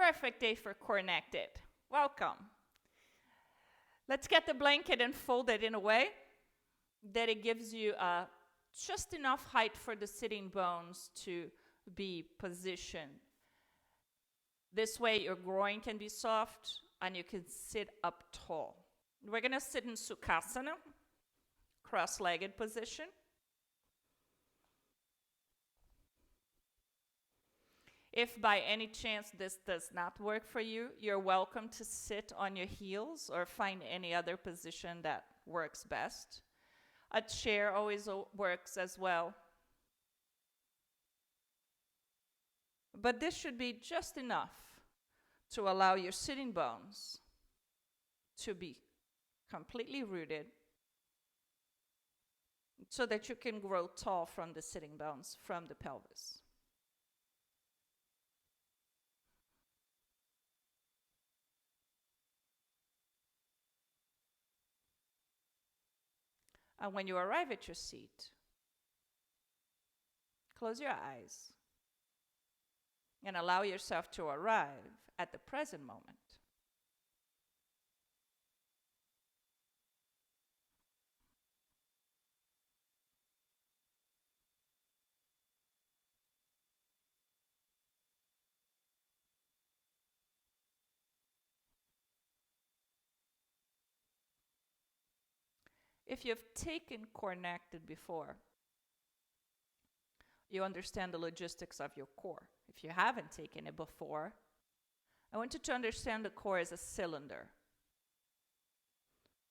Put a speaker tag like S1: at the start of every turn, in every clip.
S1: Perfect day for CORENNECTED. Welcome. Let's get the blanket and fold it in a way that it gives you just enough height for the sitting bones to be positioned. This way your groin can be soft and you can sit up tall. We're going to sit in Sukhasana, cross-legged position. If by any chance this does not work for you, you're welcome to sit on your heels or find any other position that works best. A chair always works as well. But this should be just enough to allow your sitting bones to be completely rooted so that you can grow tall from the sitting bones, from the pelvis. And when you arrive at your seat, close your eyes and allow yourself to arrive at the present moment. If you've taken CORENNECTED before, you understand the logistics of your core. If you haven't taken it before, I want you to understand the core as a cylinder.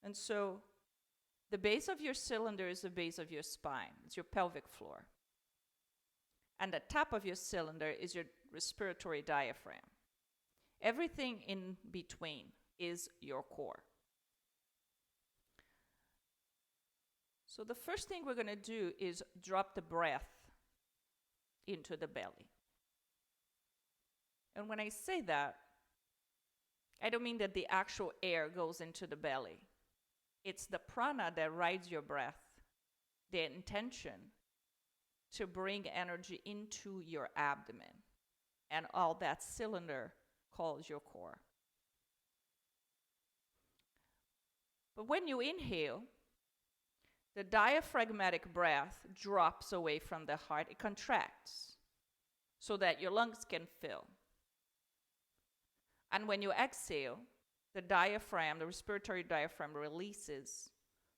S1: And so the base of your cylinder is the base of your spine. It's your pelvic floor. And the top of your cylinder is your respiratory diaphragm. Everything in between is your core. So the first thing we're going to do is drop the breath into the belly. And when I say that, I don't mean that the actual air goes into the belly. It's the prana that rides your breath, the intention to bring energy into your abdomen and all that cylinder calls your core. But when you inhale, the diaphragmatic breath drops away from the heart. It contracts so that your lungs can fill. And when you exhale, the diaphragm, the respiratory diaphragm releases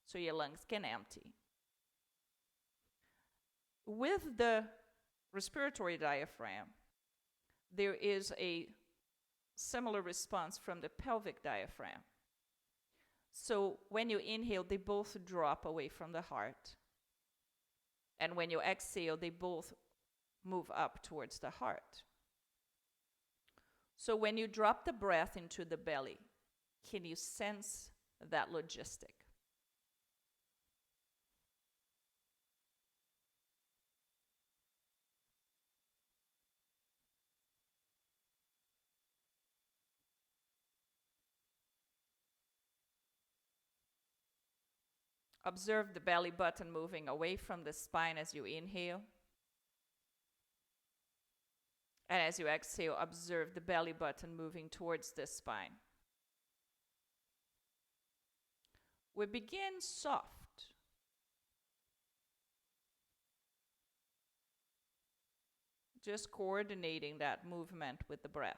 S1: so your lungs can empty. With the respiratory diaphragm, there is a similar response from the pelvic diaphragm. So when you inhale, they both drop away from the heart. And when you exhale, they both move up towards the heart. So when you drop the breath into the belly, can you sense that logistic? Observe the belly button moving away from the spine as you inhale. And as you exhale, observe the belly button moving towards the spine. We begin soft. Just coordinating that movement with the breath.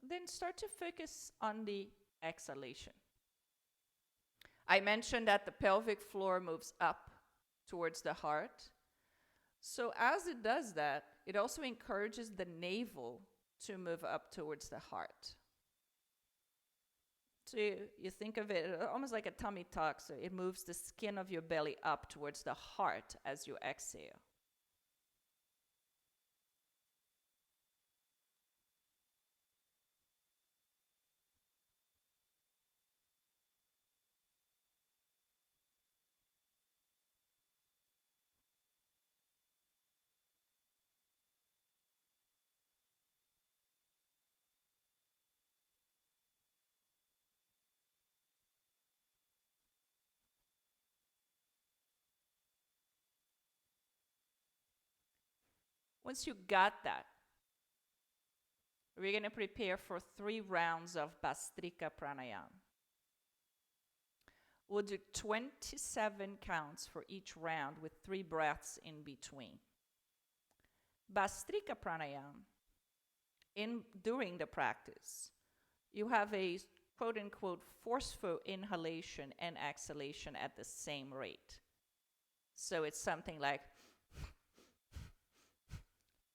S1: Then start to focus on the exhalation. I mentioned that the pelvic floor moves up towards the heart. So as it does that, it also encourages the navel to move up towards the heart. So you think of it almost like a tummy tuck. So it moves the skin of your belly up towards the heart as you exhale. Once you got that, we're going to prepare for 3 rounds of Bhastrika Pranayama. We'll do 27 counts for each round with 3 breaths in between. Bhastrika Pranayama, during the practice, you have a quote-unquote forceful inhalation and exhalation at the same rate. So it's something like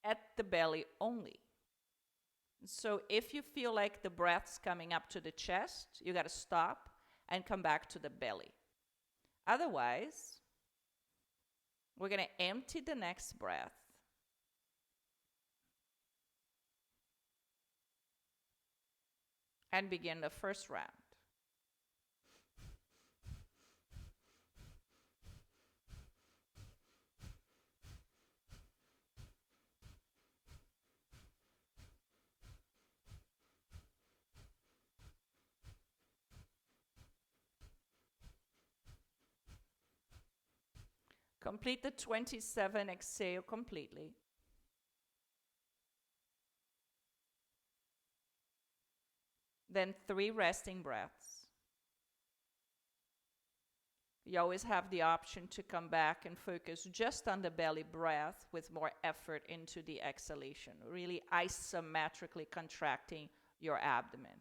S1: at the belly only. So if you feel like the breath's coming up to the chest, you got to stop and come back to the belly. Otherwise, we're going to empty the next breath. And begin the first round. Complete the 27, exhale completely. Then 3 resting breaths. You always have the option to come back and focus just on the belly breath with more effort into the exhalation, really isometrically contracting your abdomen.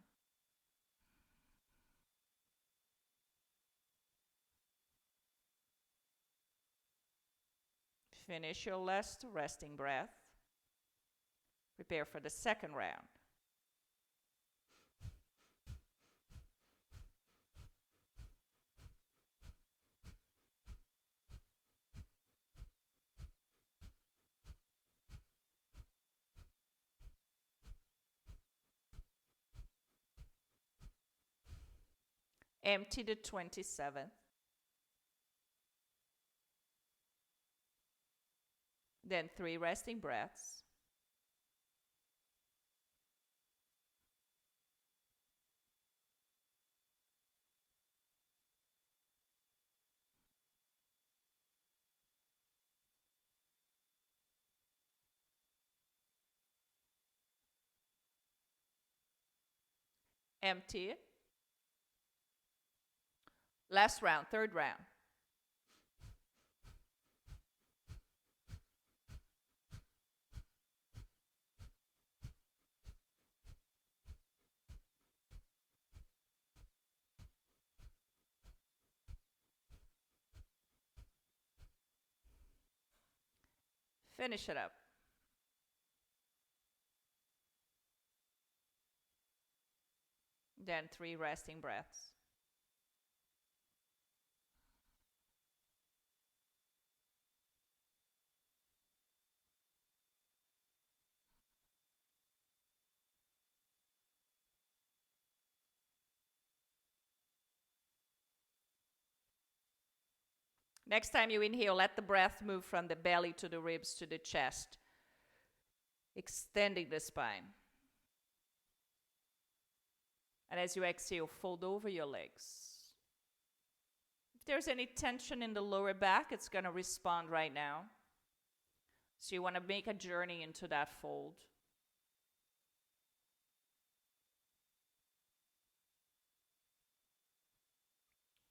S1: Finish your last resting breath. Prepare for the second round. Empty the 27th. Then 3 resting breaths. Empty it. Last round, third round. Finish it up. Then 3 resting breaths. Next time you inhale, let the breath move from the belly to the ribs to the chest, extending the spine. And as you exhale, fold over your legs. If there's any tension in the lower back, it's going to respond right now. So you want to make a journey into that fold.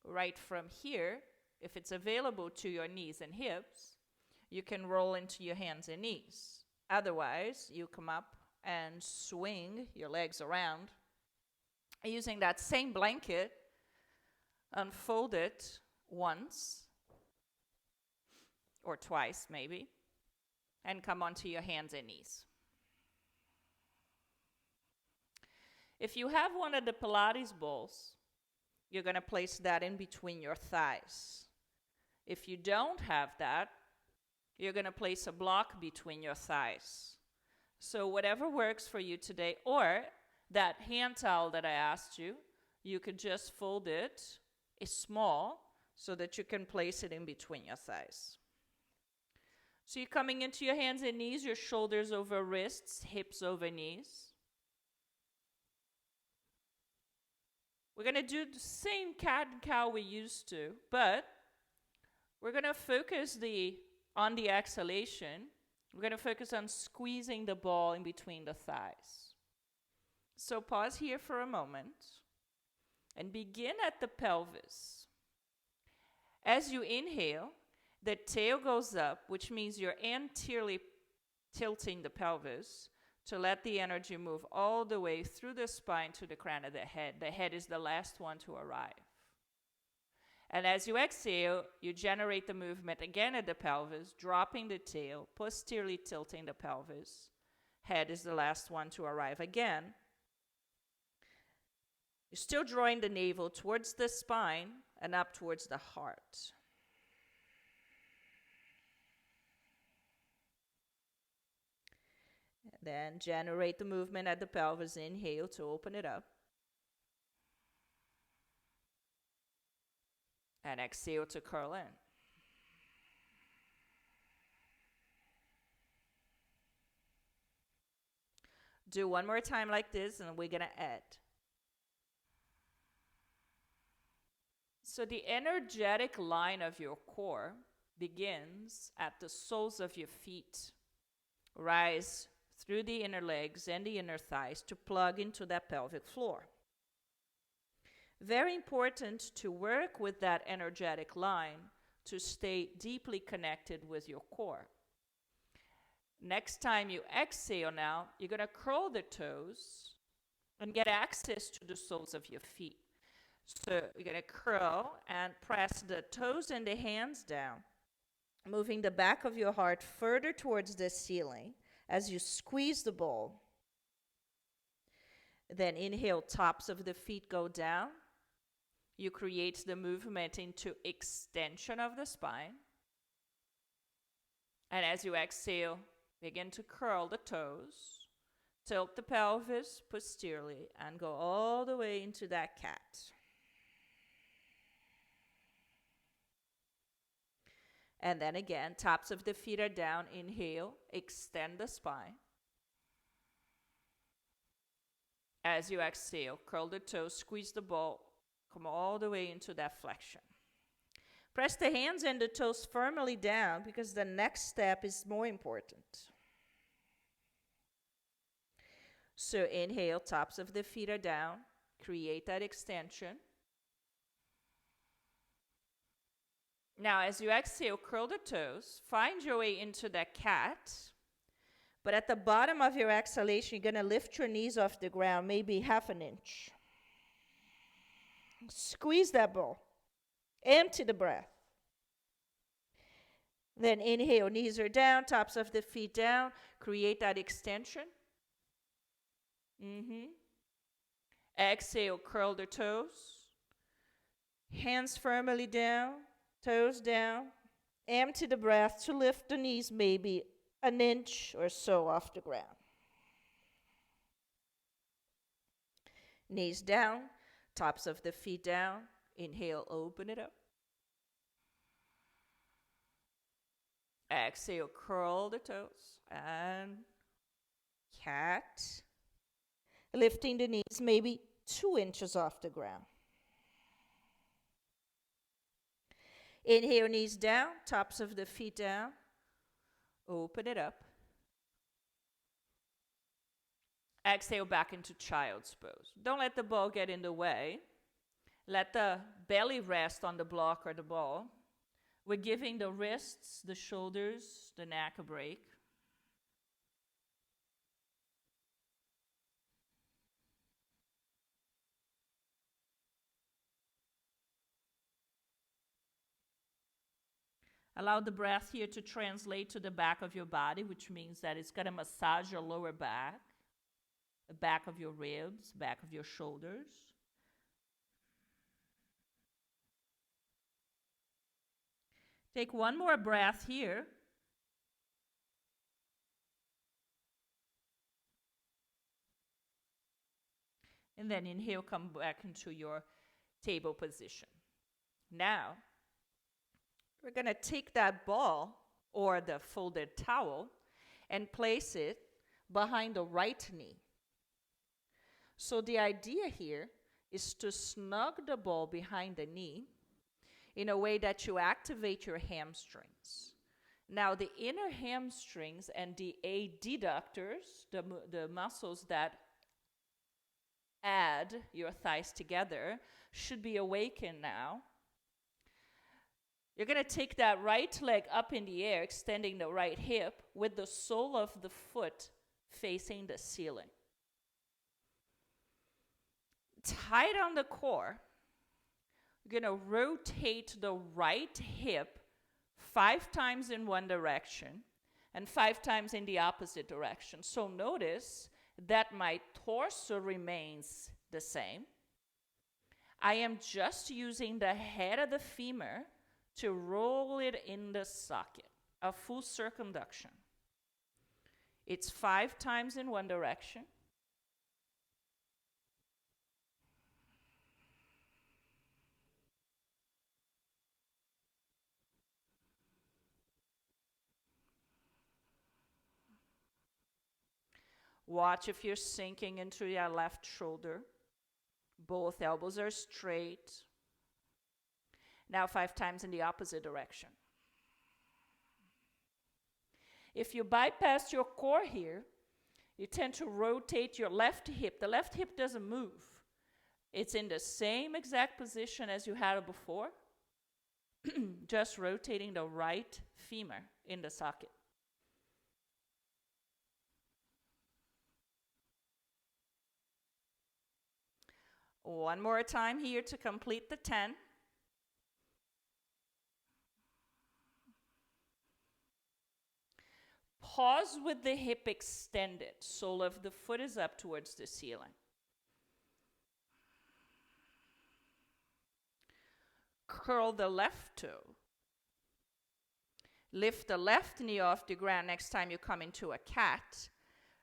S1: Right from here, if it's available to your knees and hips, you can roll into your hands and knees. Otherwise, you come up and swing your legs around. Using that same blanket, unfold it once or twice maybe, and come onto your hands and knees. If you have one of the Pilates balls, you're going to place that in between your thighs. If you don't have that, you're going to place a block between your thighs. So whatever works for you today, or that hand towel that I asked you, you could just fold it, it's small, so that you can place it in between your thighs. So you're coming into your hands and knees, your shoulders over wrists, hips over knees. We're going to do the same cat and cow we used to, but we're going to focus on the exhalation We're going to focus on squeezing the ball in between the thighs. So pause here for a moment and begin at the pelvis. As you inhale, the tail goes up, which means you're anteriorly tilting the pelvis to let the energy move all the way through the spine to the crown of the head. The head is the last one to arrive. And as you exhale, you generate the movement again at the pelvis, dropping the tail, posteriorly tilting the pelvis. Head is the last one to arrive again. You're still drawing the navel towards the spine and up towards the heart. Then generate the movement at the pelvis. Inhale to open it up. And exhale to curl in. Do one more time like this, and we're going to add. So the energetic line of your core begins at the soles of your feet. Rise through the inner legs and the inner thighs to plug into that pelvic floor. Very important to work with that energetic line to stay deeply connected with your core. Next time you exhale now, you're going to curl the toes and get access to the soles of your feet. So you're going to curl and press the toes and the hands down, moving the back of your heart further towards the ceiling as you squeeze the ball. Then inhale, tops of the feet go down. You create the movement into extension of the spine. And as you exhale, begin to curl the toes, tilt the pelvis posteriorly, and go all the way into that cat. And then again, tops of the feet are down. Inhale, extend the spine. As you exhale, curl the toes, squeeze the ball, come all the way into that flexion. Press the hands and the toes firmly down because the next step is more important. So inhale, tops of the feet are down. Create that extension. Now, as you exhale, curl the toes. Find your way into that cat. But at the bottom of your exhalation, you're going to lift your knees off the ground, maybe half an inch. Squeeze that ball. Empty the breath. Then inhale, knees are down, tops of the feet down. Create that extension. Exhale, curl the toes. Hands firmly down, toes down. Empty the breath to lift the knees maybe an inch or so off the ground. Knees down, tops of the feet down. Inhale, open it up. Exhale, curl the toes and cat. Lifting the knees maybe 2 inches off the ground. Inhale, knees down, tops of the feet down. Open it up. Exhale back into child's pose. Don't let the ball get in the way. Let the belly rest on the block or the ball. We're giving the wrists, the shoulders, the neck a break. Allow the breath here to translate to the back of your body, which means that it's going to massage your lower back, the back of your ribs, back of your shoulders. Take one more breath here. And then inhale, come back into your table position. Now, we're going to take that ball or the folded towel and place it behind the right knee. So the idea here is to snug the ball behind the knee in a way that you activate your hamstrings. Now, the inner hamstrings and the adductors, the muscles that add your thighs together, should be awakened now. You're going to take that right leg up in the air, extending the right hip with the sole of the foot facing the ceiling. Tight on the core, you're going to rotate the right hip 5 times in one direction and 5 times in the opposite direction. So notice that my torso remains the same. I am just using the head of the femur to roll it in the socket, a full circumduction. It's 5 times in one direction. Watch if you're sinking into your left shoulder. Both elbows are straight. Now 5 times in the opposite direction. If you bypass your core here, you tend to rotate your left hip. The left hip doesn't move. It's in the same exact position as you had it before, just rotating the right femur in the socket. One more time here to complete the 10. Pause with the hip extended. Sole of the foot is up towards the ceiling. Curl the left toe. Lift the left knee off the ground next time you come into a cat.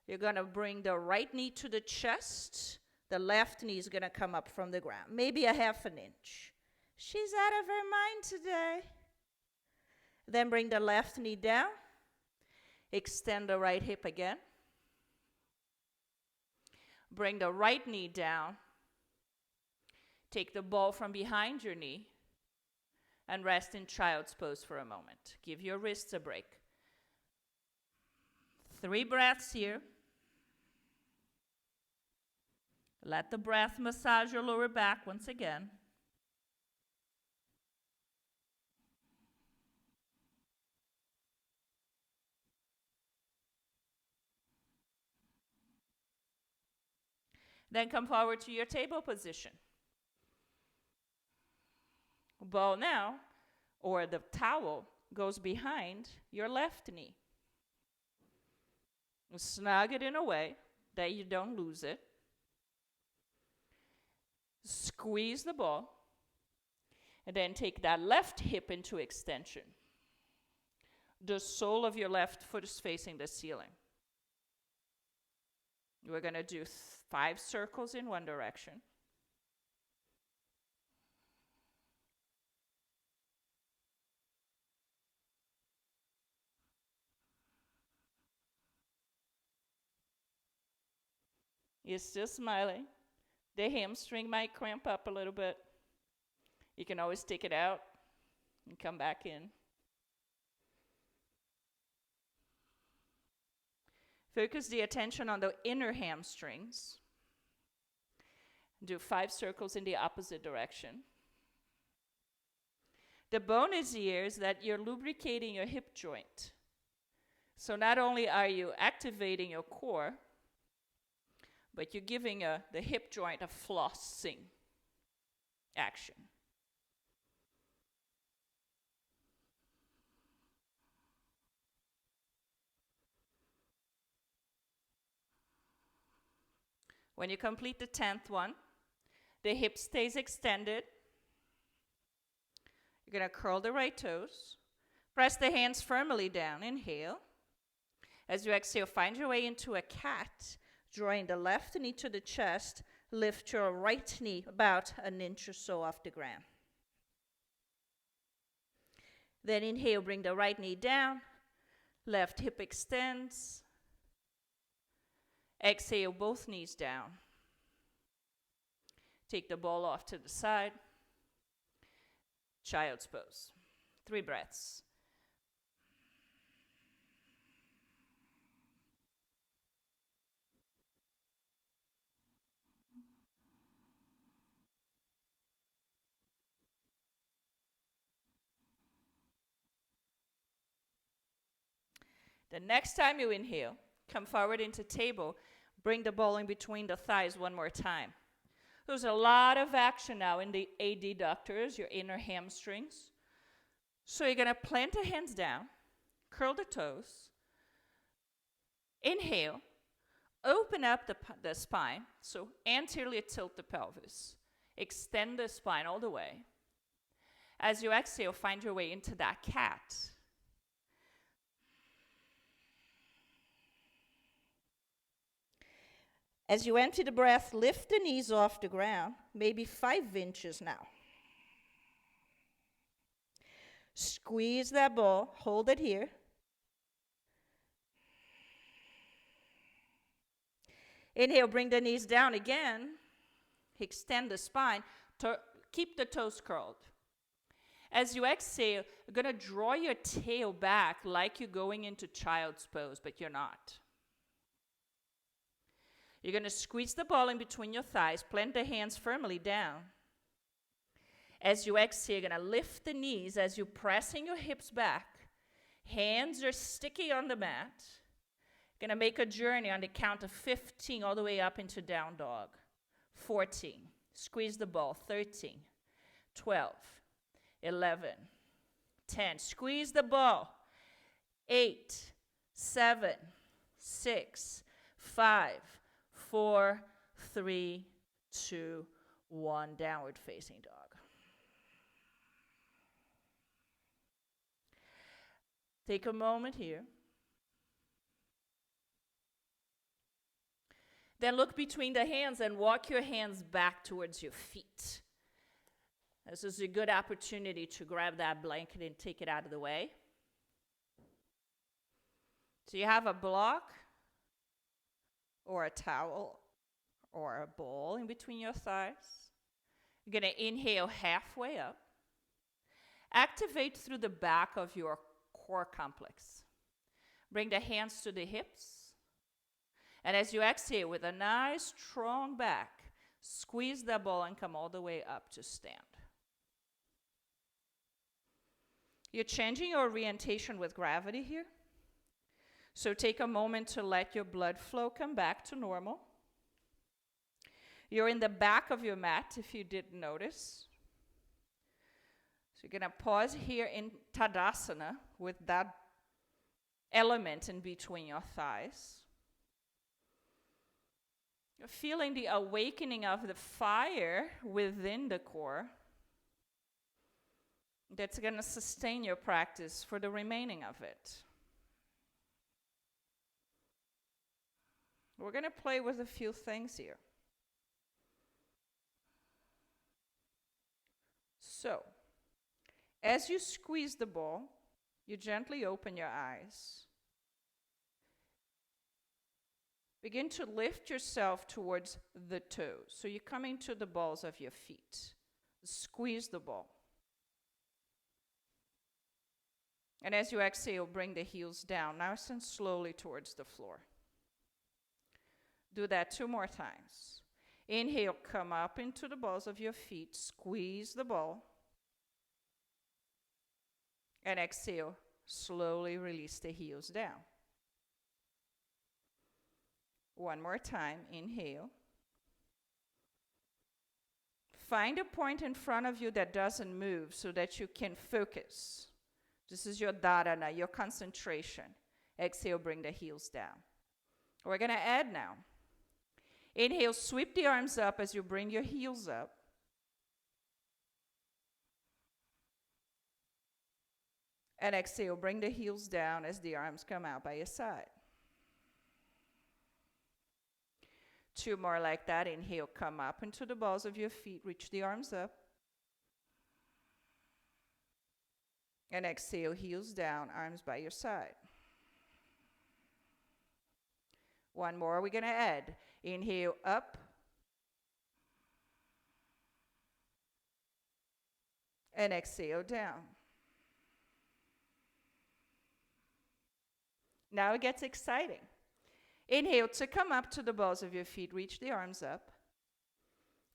S1: You're going to bring the right knee to the chest. The left knee is going to come up from the ground, maybe a half an inch. She's out of her mind today. Then bring the left knee down. Extend the right hip again. Bring the right knee down. Take the ball from behind your knee and rest in child's pose for a moment. Give your wrists a break. 3 breaths here. Let the breath massage your lower back once again. Then come forward to your table position. Ball now, or the towel, goes behind your left knee. Snug it in a way that you don't lose it. Squeeze the ball, and then take that left hip into extension. The sole of your left foot is facing the ceiling. We're going to do 5 circles in one direction. You're still smiling. The hamstring might cramp up a little bit. You can always take it out and come back in. Focus the attention on the inner hamstrings. Do 5 circles in the opposite direction. The bonus here is that you're lubricating your hip joint. So not only are you activating your core, but you're giving the hip joint a flossing action. When you complete the 10th one, the hip stays extended. You're going to curl the right toes. Press the hands firmly down. Inhale. As you exhale, find your way into a cat. Drawing the left knee to the chest, lift your right knee about an inch or so off the ground. Then inhale, bring the right knee down. Left hip extends. Exhale, both knees down. Take the ball off to the side. Child's pose. 3 breaths. The next time you inhale, come forward into table. Bring the ball in between the thighs one more time. There's a lot of action now in the adductors, your inner hamstrings. So you're going to plant the hands down, curl the toes, inhale, open up the spine, so anteriorly tilt the pelvis. Extend the spine all the way. As you exhale, find your way into that cat. As you empty the breath, lift the knees off the ground, maybe 5 inches now. Squeeze that ball, hold it here. Inhale, bring the knees down again. Extend the spine. Keep the toes curled. As you exhale, you're going to draw your tail back like you're going into child's pose, but you're not. You're going to squeeze the ball in between your thighs, plant the hands firmly down. As you exhale, you're going to lift the knees as you're pressing your hips back. Hands are sticky on the mat. You're going to make a journey on the count of 15 all the way up into down dog. 14. Squeeze the ball. 13. 12. 11. 10. Squeeze the ball. 8. 7. 6. 5. 4. 3. 2. 1. Downward facing dog. Take a moment here. Then look between the hands and walk your hands back towards your feet. This is a good opportunity to grab that blanket and take it out of the way. So you have a block or a towel or a ball in between your thighs. You're going to inhale halfway up. Activate through the back of your core complex. Bring the hands to the hips. And as you exhale with a nice strong back, squeeze the ball and come all the way up to stand. You're changing your orientation with gravity here. So take a moment to let your blood flow come back to normal. You're in the back of your mat if you didn't notice. So you're going to pause here in Tadasana with that element in between your thighs. You're feeling the awakening of the fire within the core that's going to sustain your practice for the remaining of it. We're going to play with a few things here. So, as you squeeze the ball, you gently open your eyes. Begin to lift yourself towards the toes. So you're coming to the balls of your feet. Squeeze the ball. And as you exhale, bring the heels down, nice and slowly towards the floor. Do that 2 more times. Inhale, come up into the balls of your feet. Squeeze the ball. And exhale, slowly release the heels down. 1 more time, inhale. Find a point in front of you that doesn't move so that you can focus. This is your dharana, your concentration. Exhale, bring the heels down. We're going to add now. Inhale, sweep the arms up as you bring your heels up. And exhale, bring the heels down as the arms come out by your side. 2 more like that. Inhale, come up into the balls of your feet. Reach the arms up. And exhale, heels down, arms by your side. 1 more we're going to add. Inhale, up. And exhale, down. Now it gets exciting. Inhale to come up to the balls of your feet. Reach the arms up.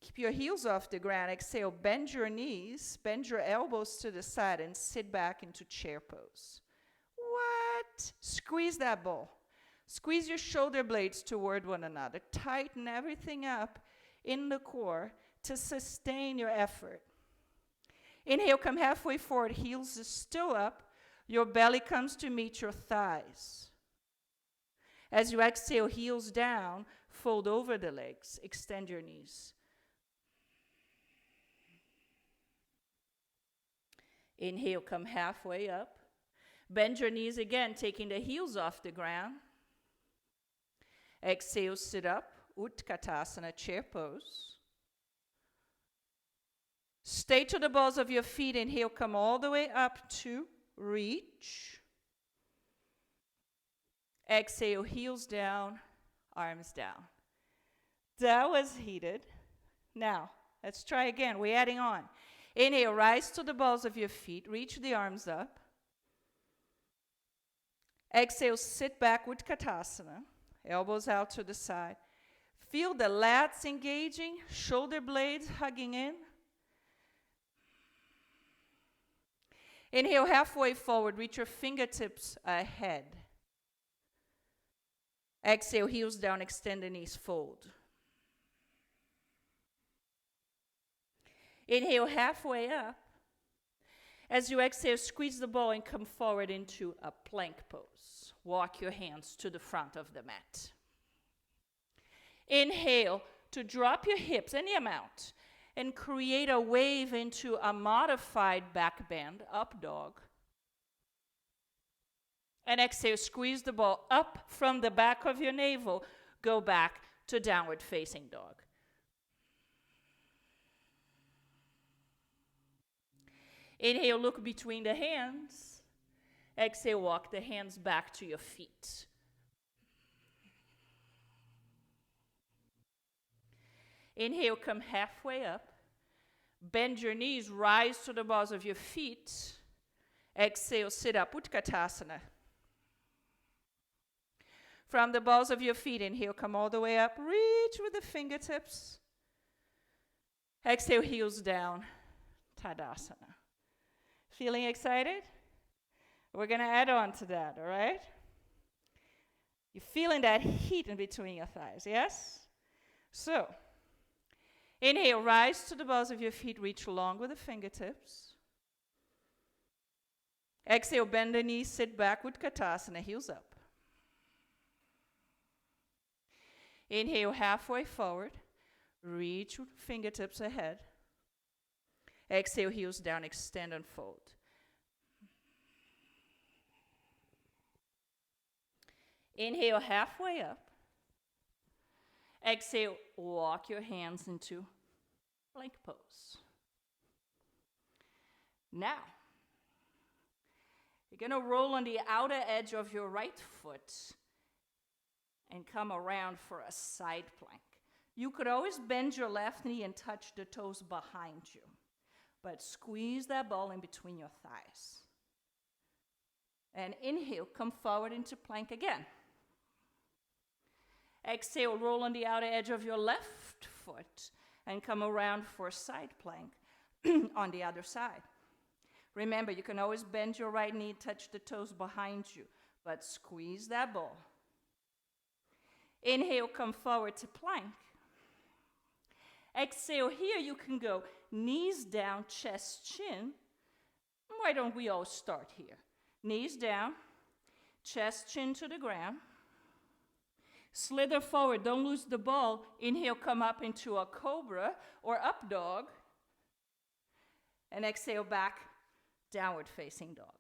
S1: Keep your heels off the ground. Exhale, bend your knees, bend your elbows to the side, and sit back into chair pose. What? tight. Squeeze that ball. Squeeze your shoulder blades toward one another. Tighten everything up in the core to sustain your effort. Inhale, come halfway forward, heels are still up. Your belly comes to meet your thighs. As you exhale, heels down, fold over the legs, extend your knees. Inhale, come halfway up. Bend your knees again, taking the heels off the ground. Exhale, sit up, Utkatasana, chair pose. Stay to the balls of your feet. Inhale, come all the way up to reach. Exhale, heels down, arms down. That was heated. Now, let's try again. We're adding on. Inhale, rise to the balls of your feet. Reach the arms up. Exhale, sit back with Utkatasana. Elbows out to the side. Feel the lats engaging, shoulder blades hugging in. Inhale, halfway forward. Reach your fingertips ahead. Exhale, heels down, extend the knees, fold. Inhale, halfway up. As you exhale, squeeze the ball and come forward into a plank pose. Walk your hands to the front of the mat. Inhale to drop your hips, any amount, and create a wave into a modified back bend, up dog. And exhale, squeeze the ball up from the back of your navel. Go back to downward facing dog. Inhale, look between the hands. Exhale, walk the hands back to your feet. Inhale, come halfway up. Bend your knees, rise to the balls of your feet. Exhale, sit up, Utkatasana. From the balls of your feet, inhale, come all the way up. Reach with the fingertips. Exhale, heels down, Tadasana. Feeling excited? We're going to add on to that, all right? You're feeling that heat in between your thighs, yes? So, inhale, rise to the balls of your feet, reach long with the fingertips. Exhale, bend the knees, sit back with Utkatasana, heels up. Inhale, halfway forward, reach with fingertips ahead. Exhale, heels down, extend and fold. Inhale, halfway up. Exhale, walk your hands into plank pose. Now, you're going to roll on the outer edge of your right foot and come around for a side plank. You could always bend your left knee and touch the toes behind you, but squeeze that ball in between your thighs. And inhale, come forward into plank again. Exhale, roll on the outer edge of your left foot and come around for a side plank on the other side. Remember, you can always bend your right knee, touch the toes behind you, but squeeze that ball. Inhale, come forward to plank. Exhale, here you can go knees down, chest, chin. Why don't we all start here? Knees down, chest, chin to the ground. Slither forward, don't lose the ball. Inhale, come up into a cobra or up dog. And exhale back, downward facing dog.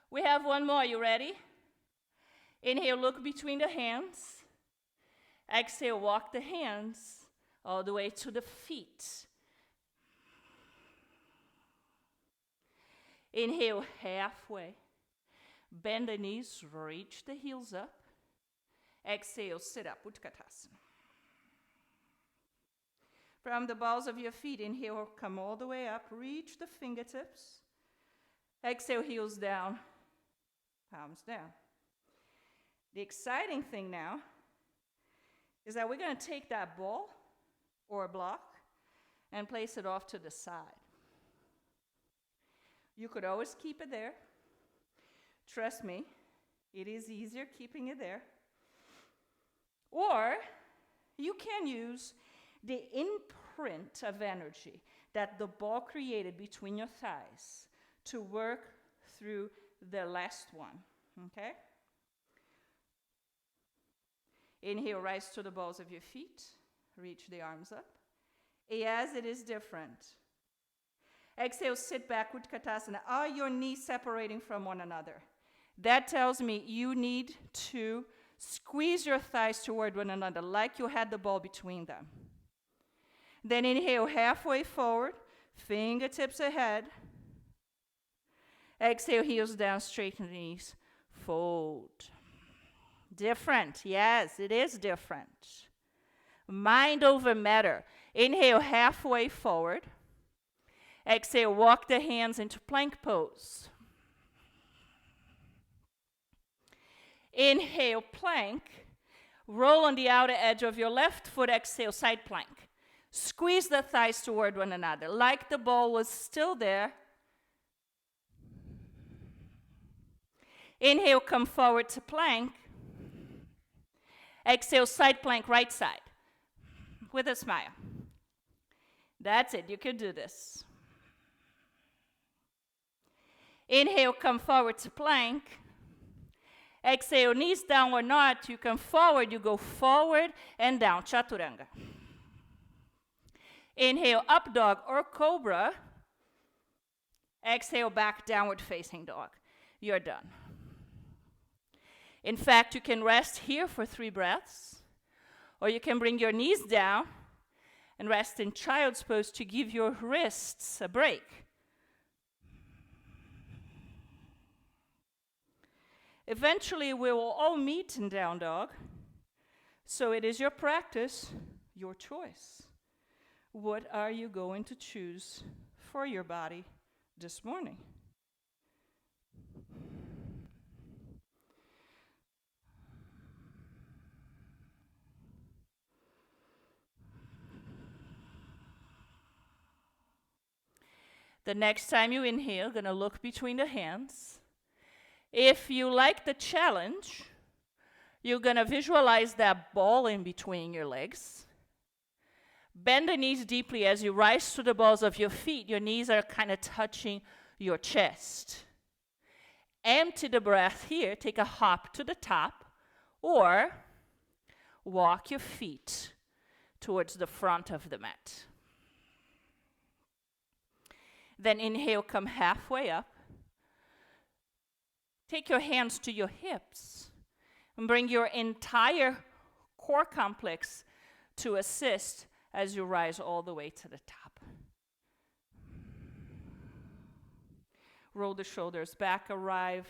S1: We have one more, you ready? Inhale, look between the hands. Exhale, walk the hands all the way to the feet. Inhale, halfway. Bend the knees, reach the heels up. Exhale, sit up, Utkatasana. From the balls of your feet, inhale, come all the way up, reach the fingertips. Exhale, heels down, palms down. The exciting thing now is that we're going to take that ball or block and place it off to the side. You could always keep it there. Trust me, it is easier keeping it there. Or you can use the imprint of energy that the ball created between your thighs to work through the last one, okay? Inhale, rise to the balls of your feet. Reach the arms up. Yes, it is different. Exhale, sit back, Utkatasana. Are your knees separating from one another? That tells me you need to squeeze your thighs toward one another like you had the ball between them. Then inhale, halfway forward, fingertips ahead. Exhale, heels down, straighten the knees, fold. Different, yes, it is different. Mind over matter. Inhale, halfway forward. Exhale, walk the hands into plank pose. Inhale, plank. Roll on the outer edge of your left foot. Exhale, side plank. Squeeze the thighs toward one another, like the ball was still there. Inhale, come forward to plank. Exhale, side plank, right side. With a smile. That's it, you can do this. Inhale, come forward to plank. Exhale, knees down or not, you come forward, you go forward and down, chaturanga. Inhale, up dog or cobra. Exhale, back, downward facing dog. You're done. In fact, you can rest here for 3 breaths, or you can bring your knees down and rest in child's pose to give your wrists a break. Eventually, we will all meet in down dog, so it is your practice, your choice. What are you going to choose for your body this morning? The next time you inhale, gonna look between the hands. If you like the challenge, you're gonna visualize that ball in between your legs. Bend the knees deeply as you rise to the balls of your feet. Your knees are kind of touching your chest. Empty the breath here. Take a hop to the top, or walk your feet towards the front of the mat. Then inhale, come halfway up. Take your hands to your hips and bring your entire core complex to assist as you rise all the way to the top. Roll the shoulders back, arrive,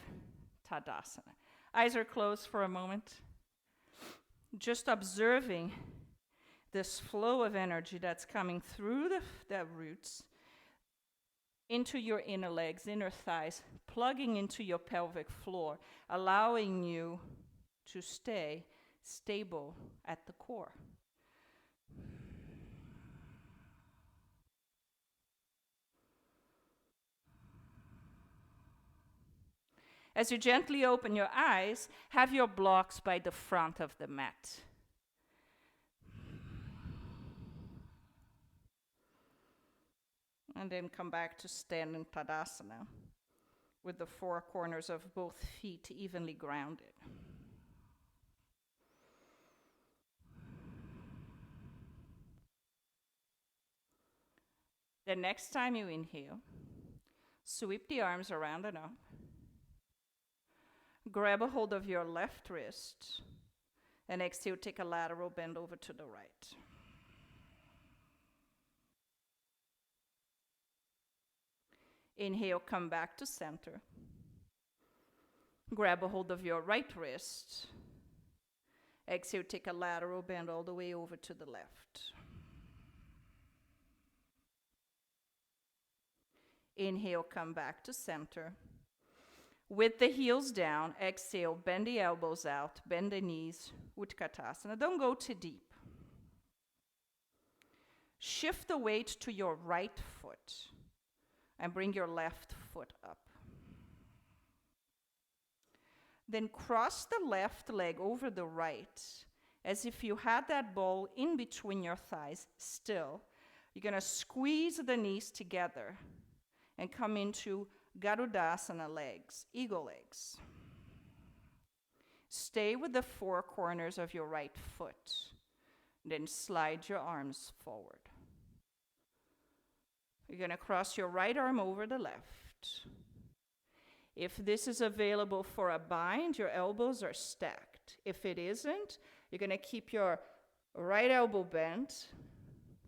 S1: Tadasana. Eyes are closed for a moment. Just observing this flow of energy that's coming through the roots into your inner legs, inner thighs, plugging into your pelvic floor, allowing you to stay stable at the core. As you gently open your eyes, have your blocks by the front of the mat. And then come back to standing Tadasana with the 4 corners of both feet evenly grounded. The next time you inhale, sweep the arms around and up. Grab a hold of your left wrist, and exhale, take a lateral bend over to the right. Inhale, come back to center. Grab a hold of your right wrist. Exhale, take a lateral bend all the way over to the left. Inhale, come back to center. With the heels down, exhale, bend the elbows out, bend the knees, Utkatasana. Don't go too deep. Shift the weight to your right foot And bring your left foot up. Then cross the left leg over the right, as if you had that ball in between your thighs still. You're going to squeeze the knees together and come into Garudasana legs, eagle legs. Stay with the four corners of your right foot. Then slide your arms forward. You're going to cross your right arm over the left. If this is available for a bind, your elbows are stacked. If it isn't, you're going to keep your right elbow bent.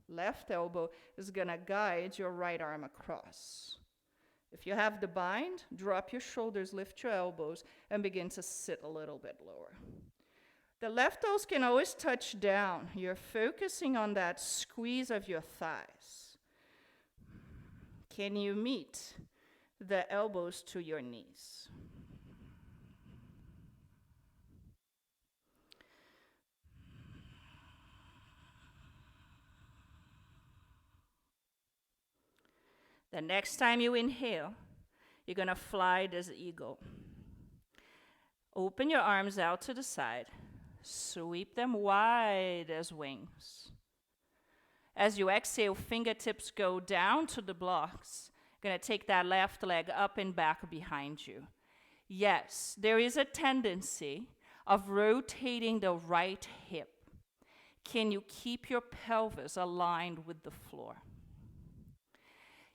S1: Left elbow is going to guide your right arm across. If you have the bind, drop your shoulders, lift your elbows, and begin to sit a little bit lower. The left toes can always touch down. You're focusing on that squeeze of your thighs. Can you meet the elbows to your knees? The next time you inhale, you're going to fly this eagle. Open your arms out to the side. Sweep them wide as wings. As you exhale, fingertips go down to the blocks. You're going to take that left leg up and back behind you. Yes, there is a tendency of rotating the right hip. Can you keep your pelvis aligned with the floor?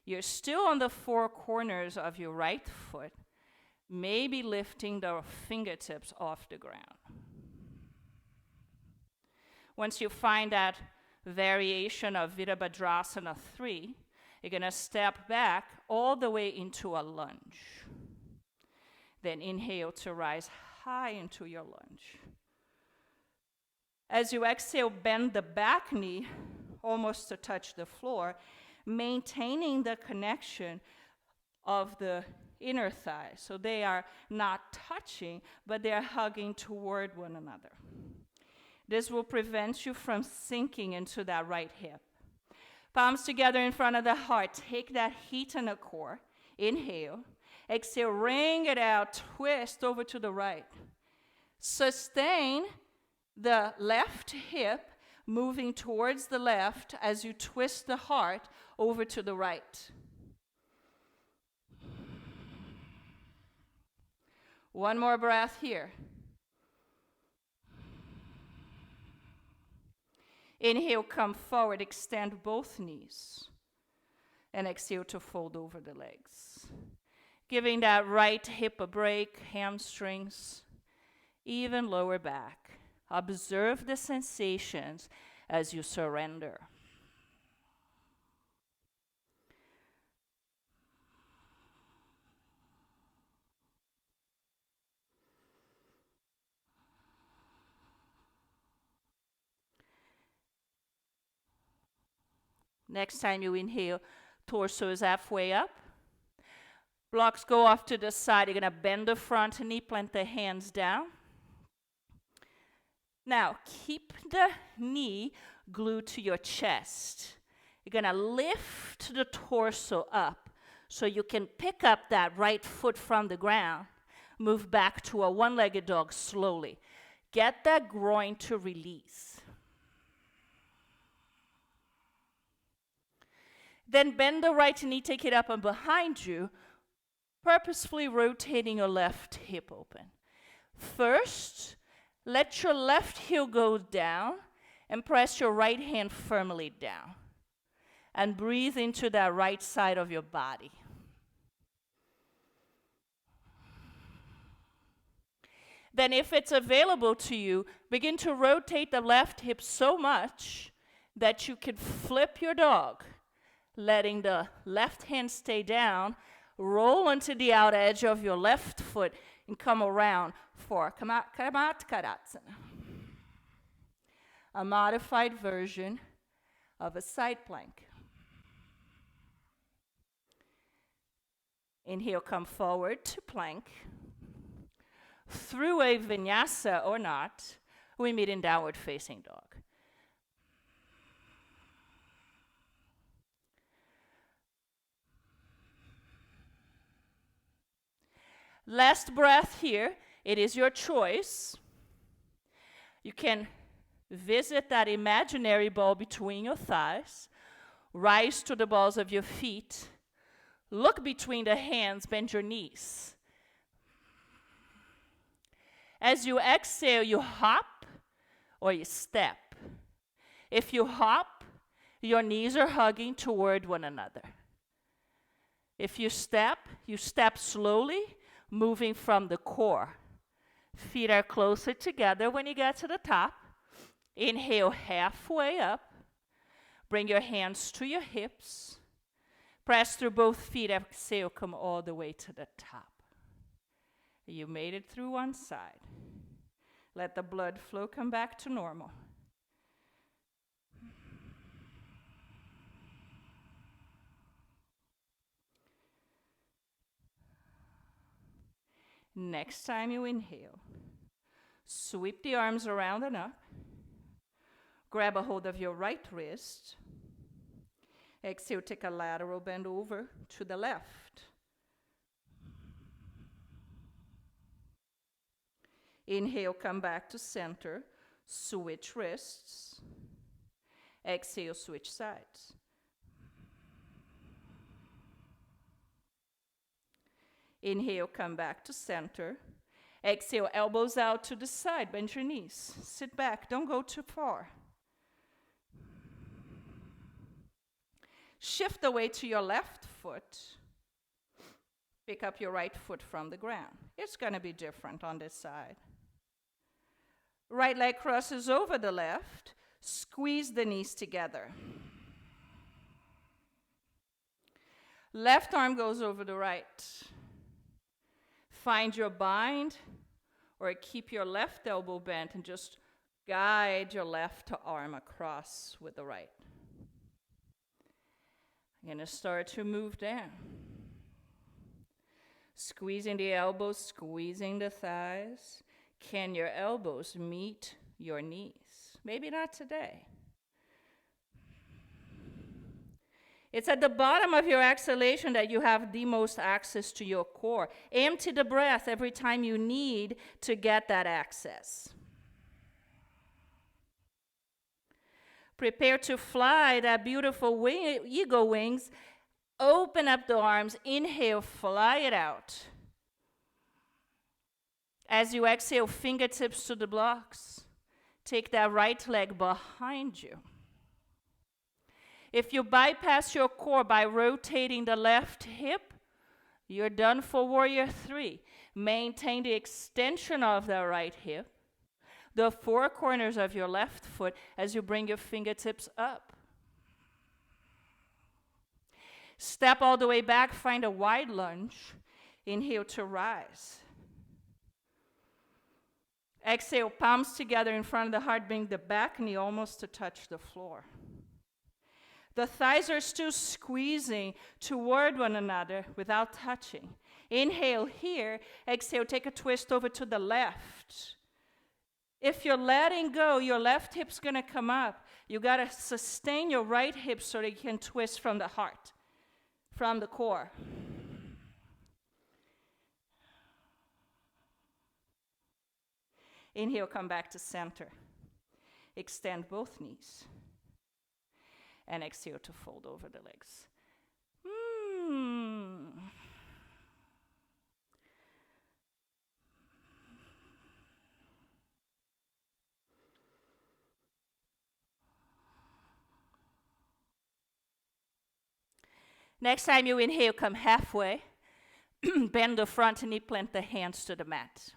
S1: You're still on the four corners of your right foot, maybe lifting the fingertips off the ground. Once you find that variation of Virabhadrasana 3, you're going to step back all the way into a lunge. Then inhale to rise high into your lunge. As you exhale, bend the back knee almost to touch the floor, maintaining the connection of the inner thigh. So they are not touching, but they are hugging toward one another. This will prevent you from sinking into that right hip. Palms together in front of the heart. Take that heat in the core. Inhale. Exhale, wring it out. Twist over to the right. Sustain the left hip moving towards the left as you twist the heart over to the right. One more breath here. Inhale, come forward, extend both knees. And exhale to fold over the legs. Giving that right hip a break, hamstrings, even lower back. Observe the sensations as you surrender. Next time you inhale, torso is halfway up. Blocks go off to the side. You're going to bend the front knee, plant the hands down. Now, keep the knee glued to your chest. You're going to lift the torso up so you can pick up that right foot from the ground. Move back to a one-legged dog slowly. Get that groin to release. Then bend the right knee, take it up and behind you, purposefully rotating your left hip open. First, let your left heel go down and press your right hand firmly down. And breathe into that right side of your body. Then if it's available to you, begin to rotate the left hip so much that you can flip your dog, letting the left hand stay down, roll onto the outer edge of your left foot, and come around for Kamatkarasana, a modified version of a side plank. Inhale, come forward to plank. Through a vinyasa or not, we meet in downward facing dog. Last breath here. It is your choice. You can visit that imaginary ball between your thighs. Rise to the balls of your feet. Look between the hands, bend your knees. As you exhale, you hop or you step. If you hop, your knees are hugging toward one another. If you step slowly, moving from the core. Feet are closer together when you get to the top. Inhale halfway up. Bring your hands to your hips. Press through both feet. Exhale, come all the way to the top. You made it through one side. Let the blood flow come back to normal. Next time you inhale, sweep the arms around and up. Grab a hold of your right wrist. Exhale, take a lateral bend over to the left. Inhale, come back to center. Switch wrists. Exhale, switch sides. Inhale, come back to center. Exhale, elbows out to the side, bend your knees. Sit back, don't go too far. Shift the weight to your left foot. Pick up your right foot from the ground. It's going to be different on this side. Right leg crosses over the left. Squeeze the knees together. Left arm goes over the right. Find your bind or keep your left elbow bent and just guide your left arm across with the right. I'm going to start to move down. Squeezing the elbows, squeezing the thighs. Can your elbows meet your knees? Maybe not today. It's at the bottom of your exhalation that you have the most access to your core. Empty the breath every time you need to get that access. Prepare to fly that beautiful eagle wings. Open up the arms. Inhale, fly it out. As you exhale, fingertips to the blocks. Take that right leg behind you. If you bypass your core by rotating the left hip, you're done for Warrior 3. Maintain the extension of the right hip, the four corners of your left foot as you bring your fingertips up. Step all the way back, find a wide lunge. Inhale to rise. Exhale, palms together in front of the heart, bring the back knee almost to touch the floor. The thighs are still squeezing toward one another without touching. Inhale here. Exhale, take a twist over to the left. If you're letting go, your left hip's going to come up. You got to sustain your right hip so that you can twist from the heart, from the core. Inhale, come back to center. Extend both knees. And exhale to fold over the legs. Next time you inhale, come halfway. Bend the front knee, plant the hands to the mat.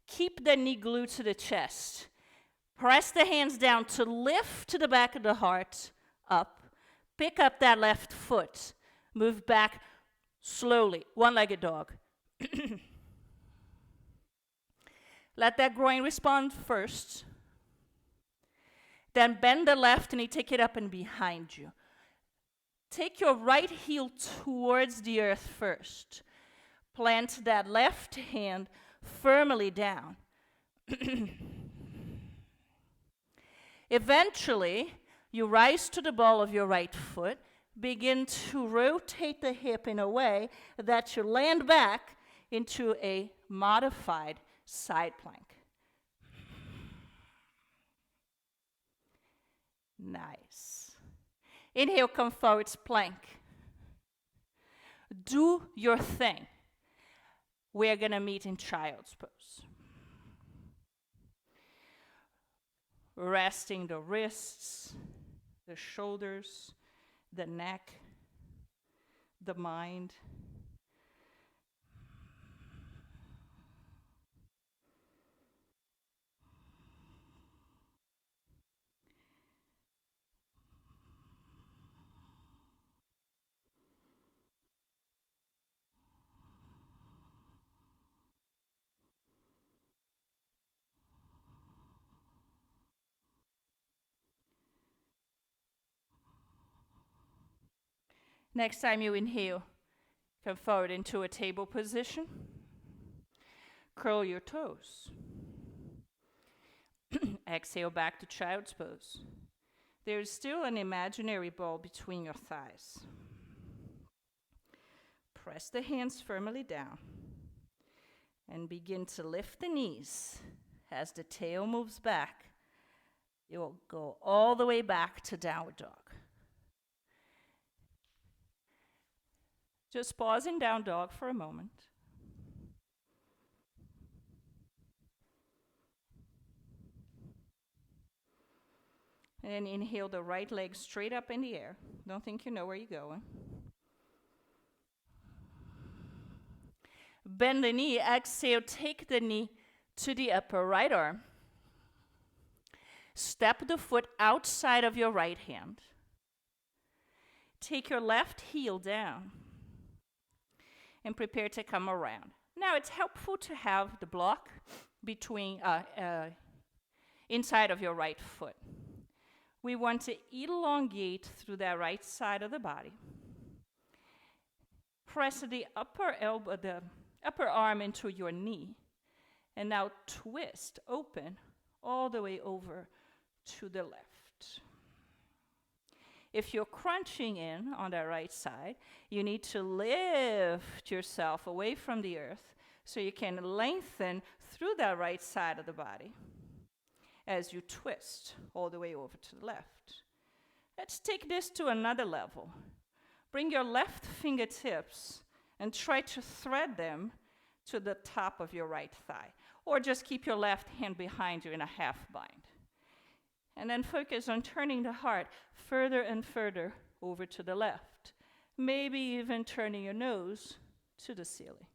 S1: Keep the knee glued to the chest. Press the hands down to lift to the back of the heart, up. Pick up that left foot. Move back slowly, one-legged dog. Let that groin respond first. Then bend the left knee, take it up and behind you. Take your right heel towards the earth first. Plant that left hand firmly down. Eventually, you rise to the ball of your right foot,
S2: begin to rotate the hip in a way that you land back into a modified side plank. Nice. Inhale, come forward, plank. Do your thing. We're going to meet in child's pose. Resting the wrists, the shoulders, the neck, the mind. Next time you inhale, come forward into a table position. Curl your toes. Exhale back to child's pose. There is still an imaginary ball between your thighs. Press the hands firmly down and begin to lift the knees. As the tail moves back, you will go all the way back to downward dog. Just pause in down dog for a moment. And inhale the right leg straight up in the air. Don't think you know where you're going. Bend the knee. Exhale, take the knee to the upper right arm. Step the foot outside of your right hand. Take your left heel down and prepare to come around. Now it's helpful to have the block between inside of your right foot. We want to elongate through that right side of the body. Press the upper arm into your knee, and now twist open all the way over to the left. If you're crunching in on that right side, you need to lift yourself away from the earth so you can lengthen through that right side of the body as you twist all the way over to the left. Let's take this to another level. Bring your left fingertips and try to thread them to the top of your right thigh, or just keep your left hand behind you in a half bind. And then focus on turning the heart further and further over to the left. Maybe even turning your nose to the ceiling.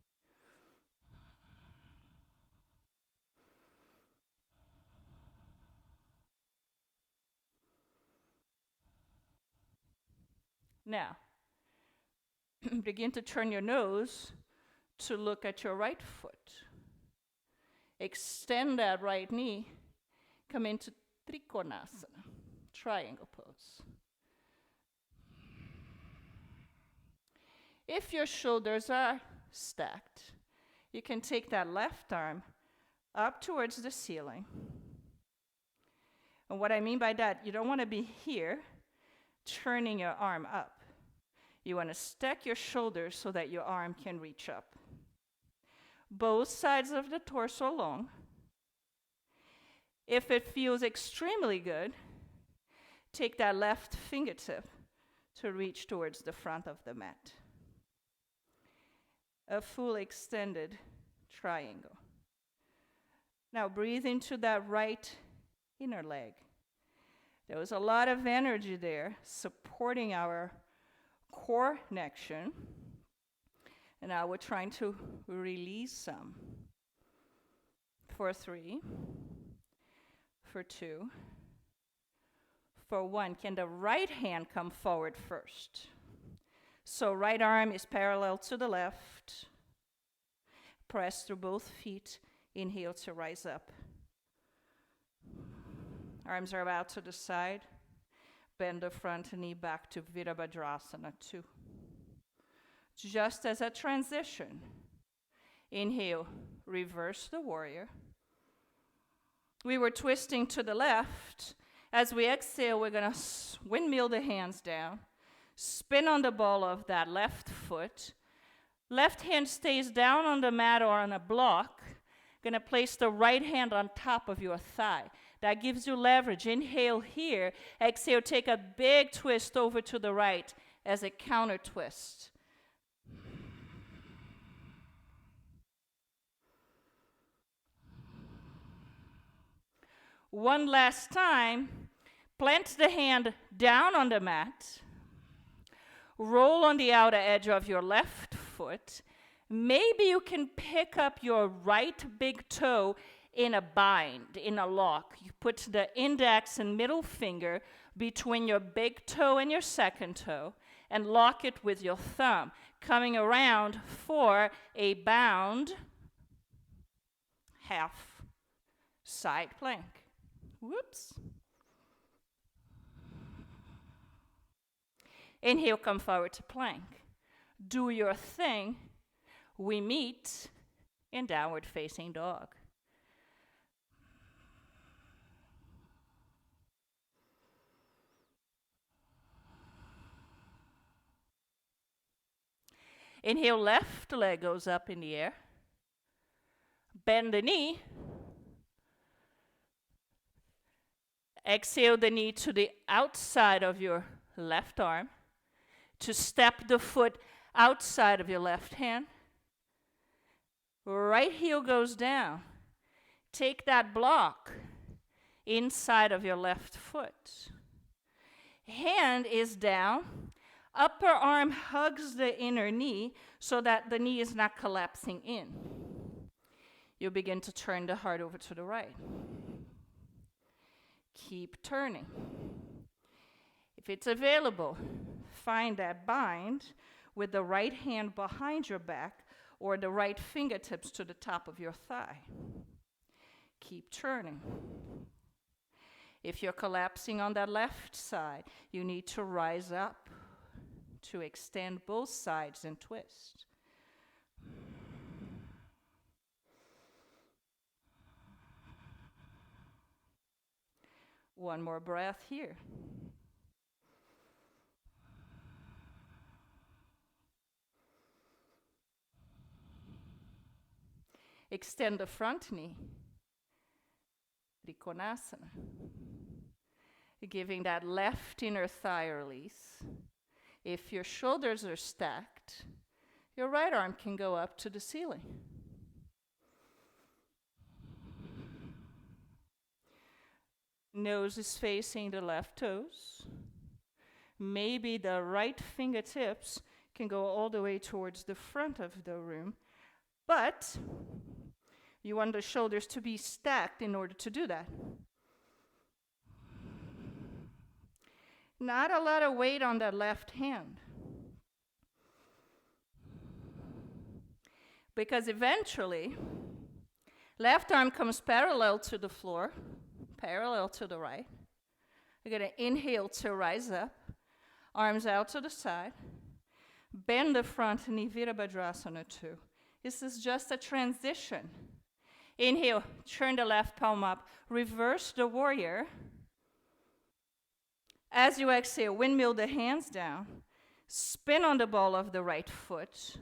S2: Now, begin to turn your nose to look at your right foot. Extend that right knee. Come into Trikonasana, triangle pose. If your shoulders are stacked, you can take that left arm up towards the ceiling. And what I mean by that, you don't want to be here, turning your arm up. You want to stack your shoulders so that your arm can reach up. Both sides of the torso long. If it feels extremely good, take that left fingertip to reach towards the front of the mat. A full extended triangle. Now breathe into that right inner leg. There was a lot of energy there supporting our core connection. And now we're trying to release some. For 3. For 2. For 1. Can the right hand come forward first? So right arm is parallel to the left. Press through both feet. Inhale to rise up. Arms are out to the side. Bend the front knee back to Virabhadrasana 2. Just as a transition, inhale, reverse the warrior. We were twisting to the left. As we exhale, we're going to windmill the hands down Spin on the ball of that left foot. Left hand stays down on the mat or on a block. Gonna place the right hand on top of your thigh. That gives you leverage. Inhale here. Exhale, take a big twist over to the right as a counter twist. One last time. Plant the hand down on the mat. Roll on the outer edge of your left foot. Maybe you can pick up your right big toe in a bind, in a lock. You put the index and middle finger between your big toe and your second toe and lock it with your thumb, coming around for a bound half side plank. Whoops. Inhale, come forward to plank. Do your thing. We meet in downward facing dog. Inhale, left leg goes up in the air. Bend the knee. Exhale the knee to the outside of your left arm. To step the foot outside of your left hand. Right heel goes down. Take that block inside of your left foot. Hand is down. Upper arm hugs the inner knee so that the knee is not collapsing in. You begin to turn the heart over to the right. Keep turning. If it's available, find that bind with the right hand behind your back or the right fingertips to the top of your thigh. Keep turning. If you're collapsing on that left side, you need to rise up to extend both sides and twist. One more breath here. Extend the front knee. Trikonasana. Giving that left inner thigh a release. If your shoulders are stacked, your right arm can go up to the ceiling. Nose is facing the left toes. Maybe the right fingertips can go all the way towards the front of the room, but you want the shoulders to be stacked in order to do that. Not a lot of weight on that left hand. Because eventually, left arm comes parallel to the floor, parallel to the right. You're going to inhale to rise up, arms out to the side, bend the front knee, Virabhadrasana 2. This is just a transition. Inhale, turn the left palm up, reverse the warrior. As you exhale, windmill the hands down, spin on the ball of the right foot.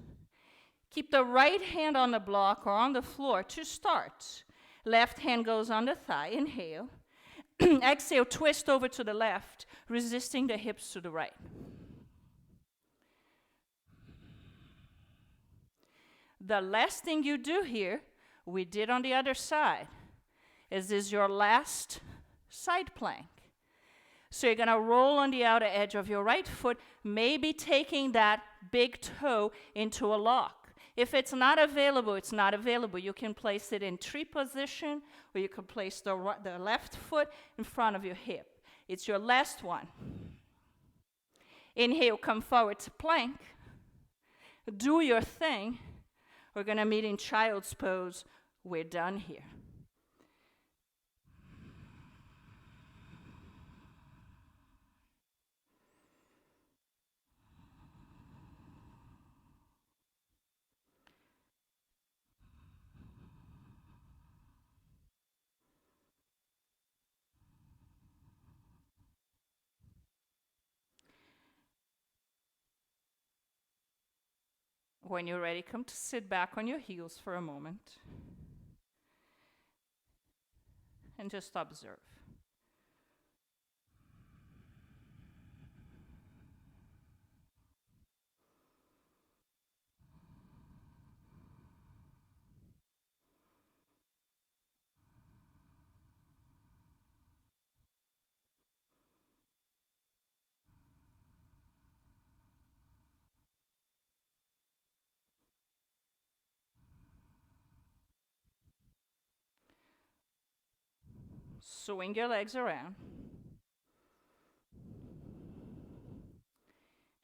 S2: Keep the right hand on the block or on the floor to start. Left hand goes on the thigh, inhale. Exhale, twist over to the left, resisting the hips to the right. The last thing you do here, we did on the other side, is this your last side plank. So you're going to roll on the outer edge of your right foot, maybe taking that big toe into a lock. If it's not available, it's not available. You can place it in tree position, or you can place the left foot in front of your hip. It's your last one. Inhale, come forward to plank. Do your thing. We're going to meet in child's pose. We're done here. When you're ready, come to sit back on your heels for a moment and just observe. Swing your legs around.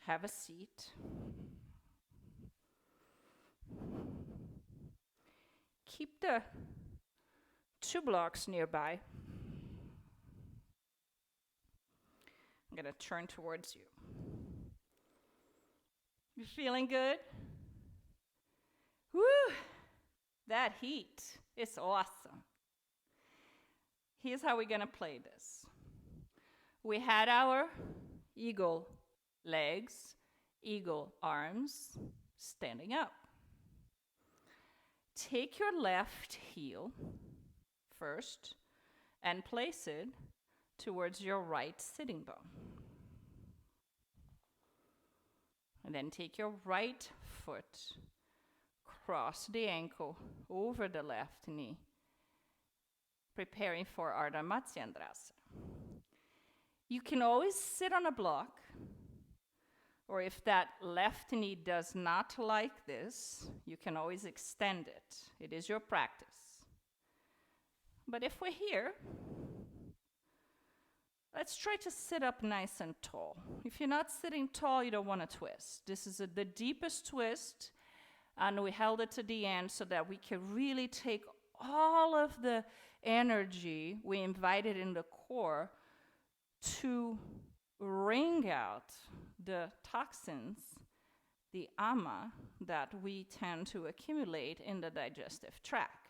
S2: Have a seat. Keep the 2 blocks nearby. I'm going to turn towards you. You feeling good? Woo! That heat is awesome. Here's how we're going to play this. We had our eagle legs, eagle arms, standing up. Take your left heel first and place it towards your right sitting bone. And then take your right foot, cross the ankle over the left knee, preparing for Ardha Matsyendrasana. You can always sit on a block, or if that left knee does not like this, you can always extend it. It is your practice. But if we're here, let's try to sit up nice and tall. If you're not sitting tall, you don't want to twist. This is the deepest twist, and we held it to the end so that we can really take all of the energy we invited in the core to wring out the toxins, the ama, that we tend to accumulate in the digestive tract.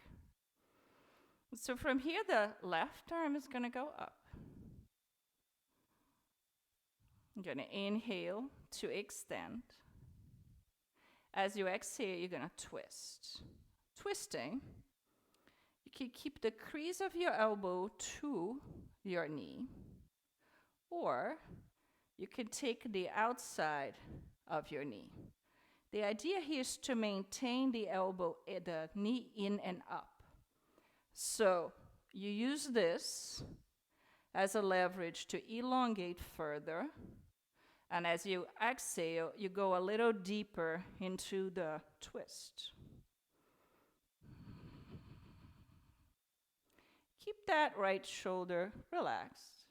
S2: So from here, the left arm is going to go up. I'm going to inhale to extend. As you exhale, you're going to twist. Twisting, you can keep the crease of your elbow to your knee, or you can take the outside of your knee. The idea here is to maintain the elbow, the knee in and up. So you use this as a leverage to elongate further. And as you exhale, you go a little deeper into the twist. Keep that right shoulder relaxed.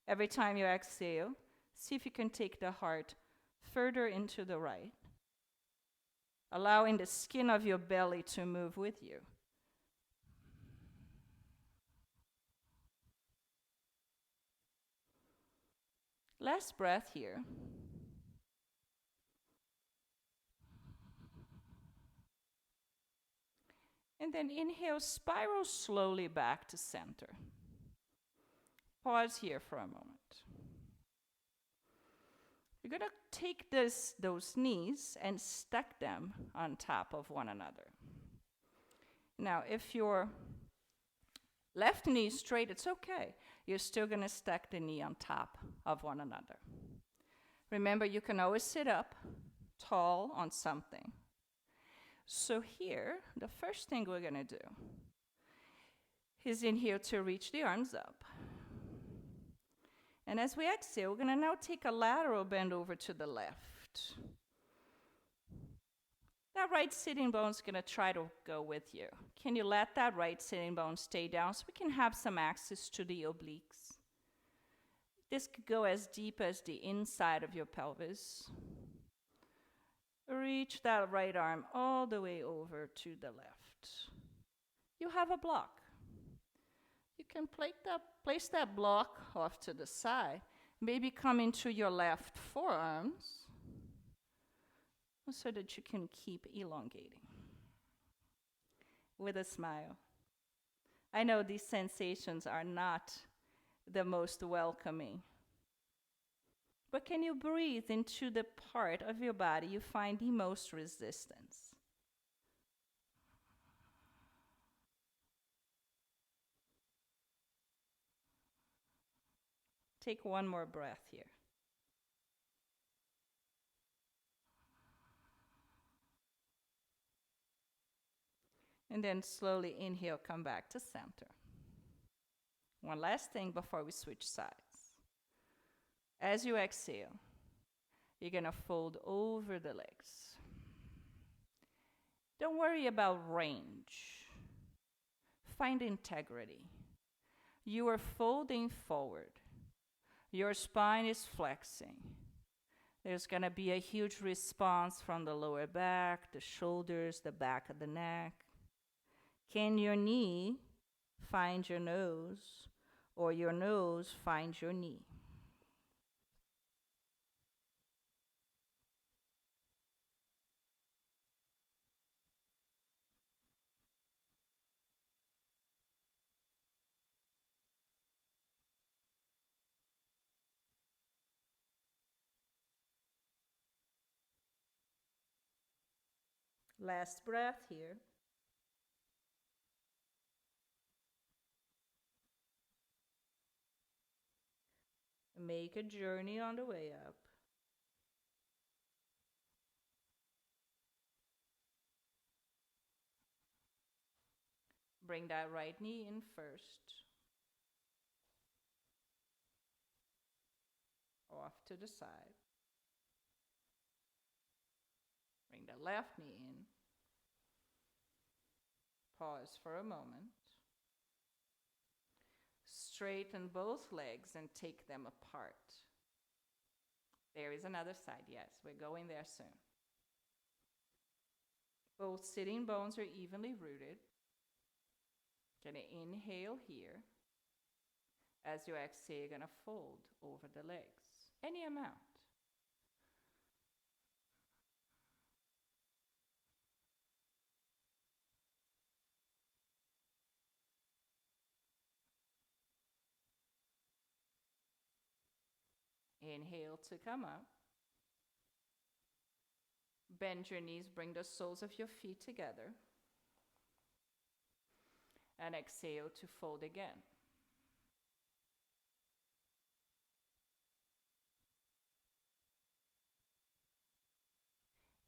S2: Every time you exhale, see if you can take the heart further into the right, allowing the skin of your belly to move with you. Last breath here. And then inhale, spiral slowly back to center. Pause here for a moment. You're going to take those knees and stack them on top of one another. Now, if your left knee is straight, it's okay. You're still going to stack the knee on top of one another. Remember, you can always sit up tall on something. So here, the first thing we're going to do is inhale to reach the arms up. And as we exhale, we're going to now take a lateral bend over to the left. That right sitting bone is going to try to go with you. Can you let that right sitting bone stay down so we can have some access to the obliques? This could go as deep as the inside of your pelvis. Reach that right arm all the way over to the left. You have a block. You can place that block off to the side. Maybe come into your left forearms so that you can keep elongating. With a smile. I know these sensations are not the most welcoming. But can you breathe into the part of your body you find the most resistance? Take one more breath here. And then slowly inhale, come back to center. One last thing before we switch sides. As you exhale, you're going to fold over the legs. Don't worry about range. Find integrity. You are folding forward. Your spine is flexing. There's going to be a huge response from the lower back, the shoulders, the back of the neck. Can your knee find your nose, or your nose find your knee? Last breath here. Make a journey on the way up. Bring that right knee in first. Off to the side. Bring the left knee in. Pause for a moment. Straighten both legs and take them apart. There is another side, yes, we're going there soon. Both sitting bones are evenly rooted. Gonna inhale here. As you exhale, you're gonna fold over the legs, any amount. Inhale to come up. Bend your knees, bring the soles of your feet together. And exhale to fold again.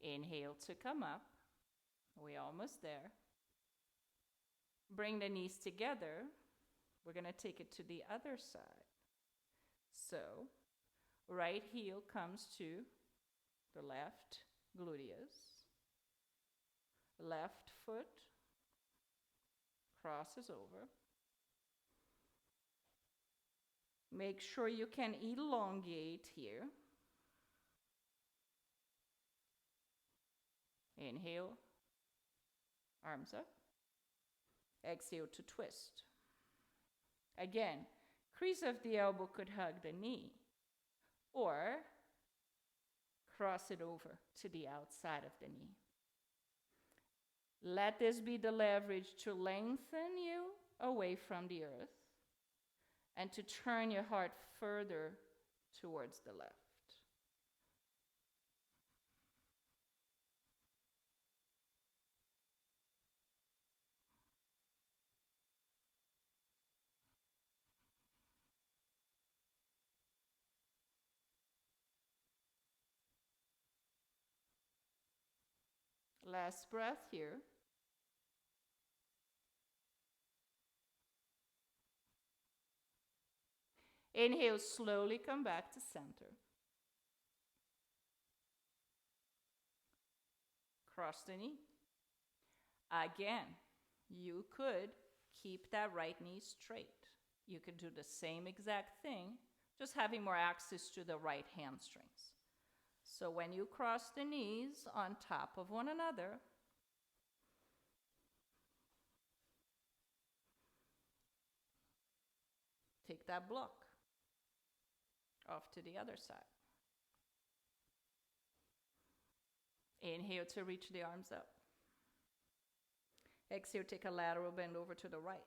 S2: Inhale to come up. We're almost there. Bring the knees together. We're going to take it to the other side. So, right heel comes to the left gluteus. Left foot crosses over. Make sure you can elongate here. Inhale, arms up. Exhale to twist. Again, crease of the elbow could hug the knee, or cross it over to the outside of the knee. Let this be the leverage to lengthen you away from the earth and to turn your heart further towards the left. Last breath here. Inhale, slowly come back to center. Cross the knee. Again, you could keep that right knee straight. You could do the same exact thing, just having more access to the right hamstrings. So when you cross the knees on top of one another, take that block off to the other side. Inhale to reach the arms up. Exhale, take a lateral bend over to the right.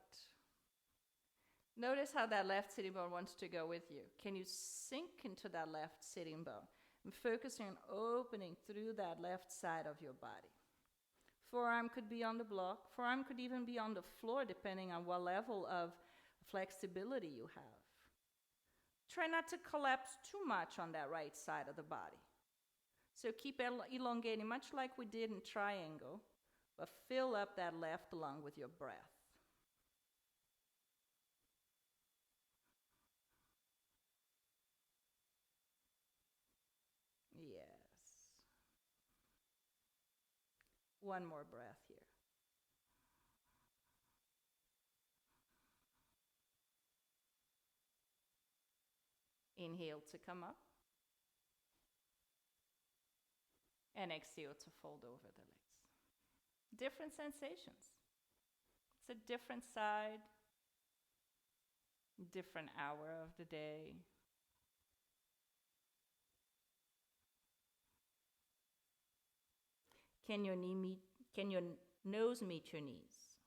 S2: Notice how that left sitting bone wants to go with you. Can you sink into that left sitting bone? And focusing on opening through that left side of your body. Forearm could be on the block. Forearm could even be on the floor, depending on what level of flexibility you have. Try not to collapse too much on that right side of the body. So keep elongating, much like we did in triangle, but fill up that left lung with your breath. Yes. One more breath here. Inhale to come up. And exhale to fold over the legs. Different sensations. It's a different side, different hour of the day. Can your nose meet your knees?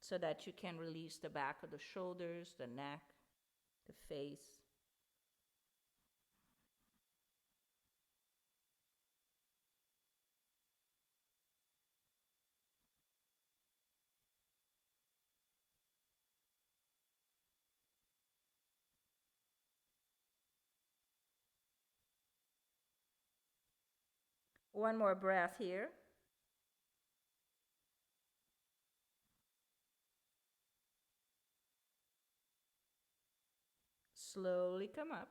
S2: So that you can release the back of the shoulders, the neck, the face. One more breath here. Slowly come up.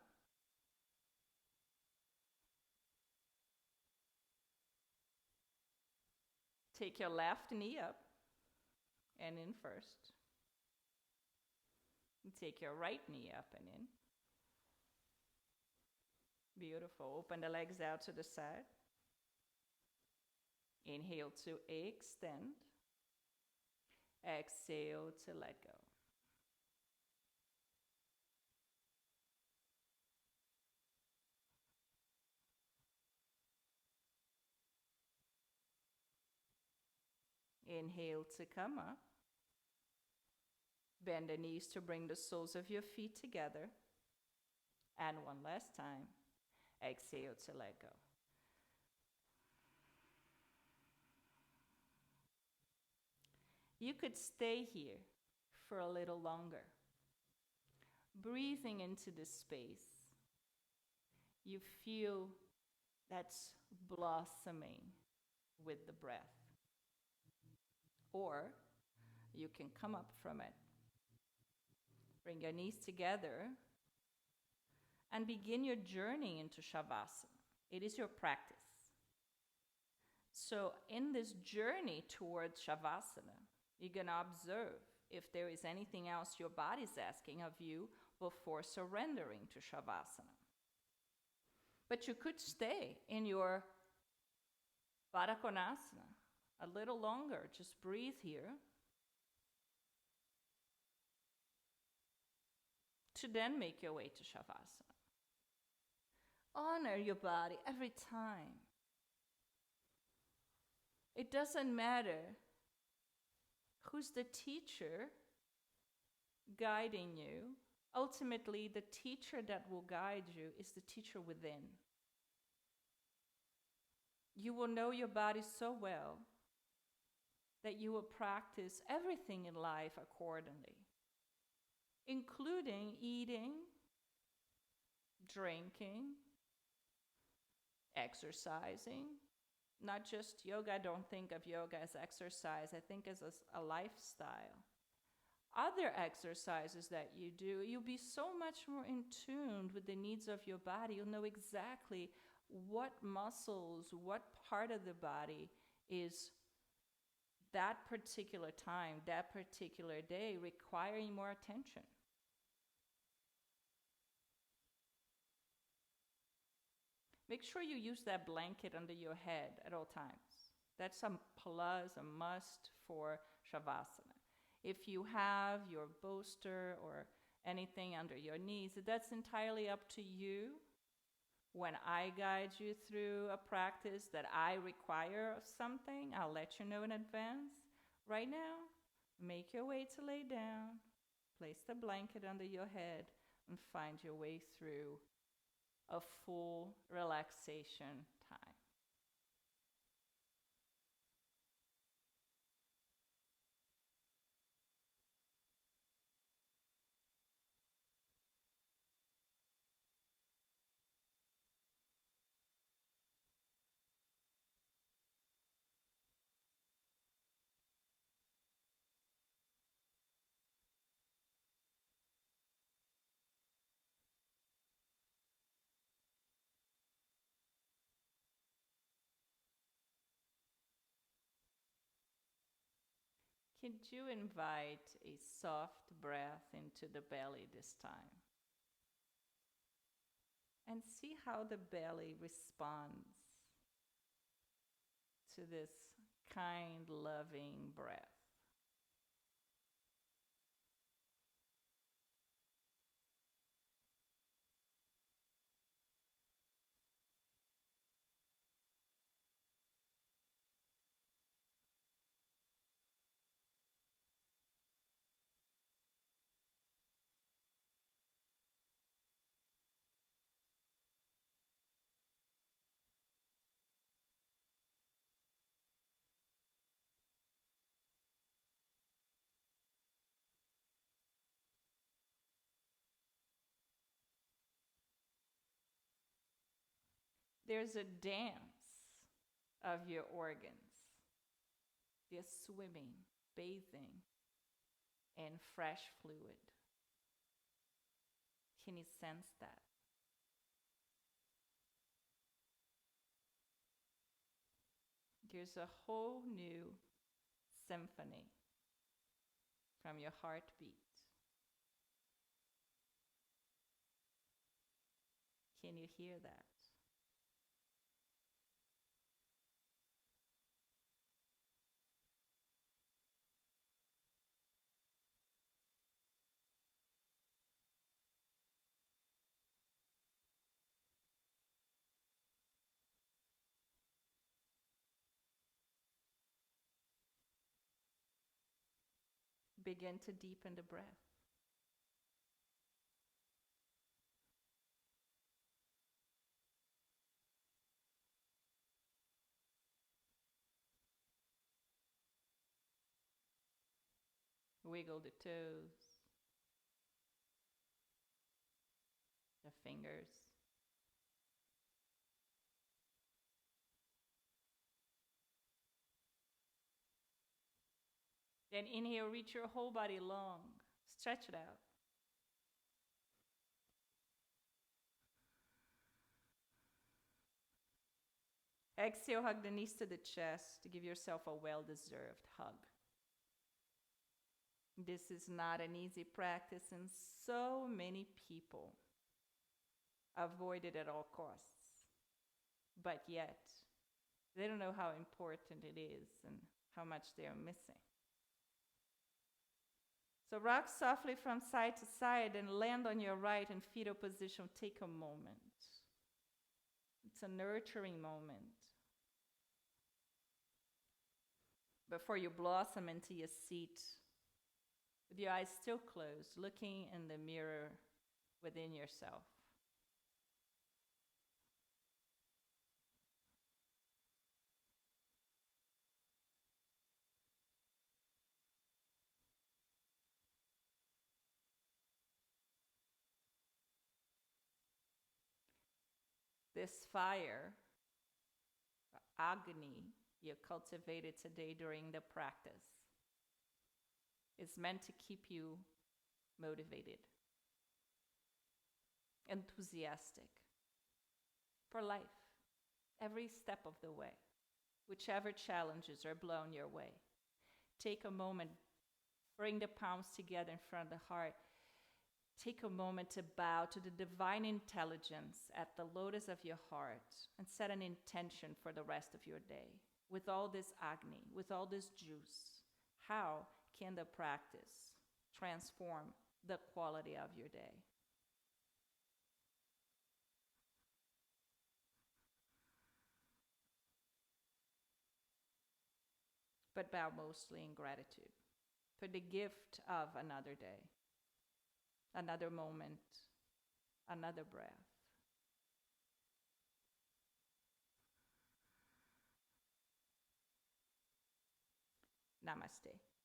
S2: Take your left knee up and in first. And take your right knee up and in. Beautiful. Open the legs out to the side. Inhale to extend. Exhale to let go. Inhale to come up. Bend the knees to bring the soles of your feet together. And one last time. Exhale to let go. You could stay here for a little longer. Breathing into this space, you feel that's blossoming with the breath. Or you can come up from it. Bring your knees together and begin your journey into Shavasana. It is your practice. So in this journey towards Shavasana, you're going to observe if there is anything else your body's asking of you before surrendering to Shavasana. But you could stay in your Baddha Konasana a little longer. Just breathe here. To then make your way to Shavasana. Honor your body every time. It doesn't matter who's the teacher guiding you. Ultimately, the teacher that will guide you is the teacher within. You will know your body so well that you will practice everything in life accordingly, including eating, drinking, exercising. Not just yoga. I don't think of yoga as exercise. I think as a lifestyle. Other exercises that you do, you'll be so much more in tune with the needs of your body. You'll know exactly what muscles, what part of the body is that particular time, that particular day requiring more attention. Make sure you use that blanket under your head at all times. That's a plus, a must for Shavasana. If you have your bolster or anything under your knees, that's entirely up to you. When I guide you through a practice that I require of something, I'll let you know in advance. Right now, Make your way to lay down. Place the blanket under your head and find your way through a full relaxation time. Could you invite a soft breath into the belly this time? And see how the belly responds to this kind, loving breath. There's a dance of your organs. They're swimming, bathing in fresh fluid. Can you sense that? There's a whole new symphony from your heartbeat. Can you hear that? Begin to deepen the breath. Wiggle the toes, the fingers. Then inhale, reach your whole body long. Stretch it out. Exhale, hug the knees to the chest to give yourself a well-deserved hug. This is not an easy practice, and so many people avoid it at all costs. But yet, they don't know how important it is and how much they are missing. So rock softly from side to side and land on your right in fetal position. Take a moment. It's a nurturing moment before you blossom into your seat with your eyes still closed, looking in the mirror within yourself. This fire, agony you cultivated today during the practice is meant to keep you motivated, enthusiastic for life, every step of the way, whichever challenges are blown your way. Take a moment, bring the palms together in front of the heart. Take a moment to bow to the divine intelligence at the lotus of your heart and set an intention for the rest of your day. With all this agni, with all this juice, how can the practice transform the quality of your day? But bow mostly in gratitude.
S1: for the gift of another day, another moment, another breath. Namaste.